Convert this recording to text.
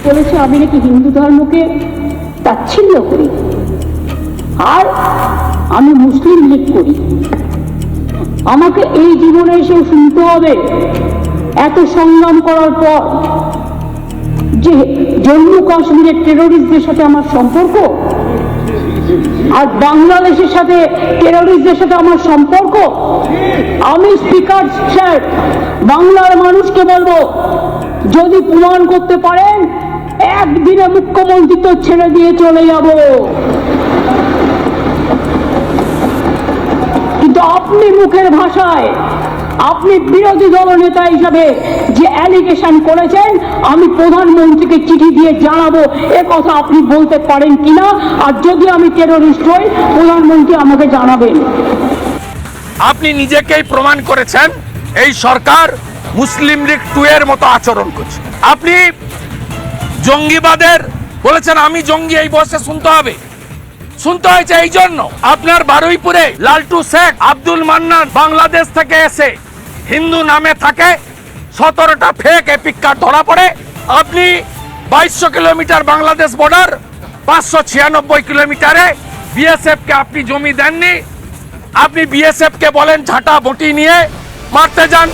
বলেছে আমি নাকি হিন্দু ধর্মকে তাচ্ছিল্য করি, আর আমি মুসলিম লীগ করি। আমাকে এই জীবনে এসেও শুনতে হবে এত সংগ্রাম করার পর যে জম্মু কাশ্মীরের টেরোরিস্টদের সাথে আমার সম্পর্ক, আর বাংলাদেশের সাথে টেরোরিস্টদের সাথে আমার সম্পর্ক। আমি স্পিকার স্যার বাংলার মানুষকে বলবো, যদি প্রমাণ করতে পারেন একদিনে মুখ্যমন্ত্রী তো ছেড়ে দিয়ে চলে যাব, কিন্তু আপনি মুখের ভাষায় আপনি বিরোধী দলনেতা হিসাবে যে অ্যালিগেশন করেছেন আমি প্রধানমন্ত্রীকে চিঠি দিয়ে জানাবো, এ কথা আপনি বলতে পারেন কিনা? আর যদি আমি টেরোরিস্ট হই প্রধানমন্ত্রী আমাকে জানাবেন। আপনি নিজেকেই প্রমাণ করেছেন এই সরকার মুসলিম লীগ 2 এর মতো আচরণ করছে। আপনি জঙ্গিবাদের বলেছেন আমি জঙ্গি, এই বয়সে শুনতে হবে, শুনতে হয়েছে এই জন্য আপনার বারুইপুরে লালটু শেখ, আব্দুল মান্নান বাংলাদেশ থেকে এসে হিন্দু নামে থাকে, 17টা ফেক এপিক কার্ড ধরা পড়ে। আপনি 2200 কিলোমিটার বাংলাদেশ বর্ডার, 596 কিলোমিটারে বিএসএফ কে আপনি জমি দেননি। আপনি বিএসএফ কে বলেন ঝাঁটা বটি নিয়ে মারতে যান।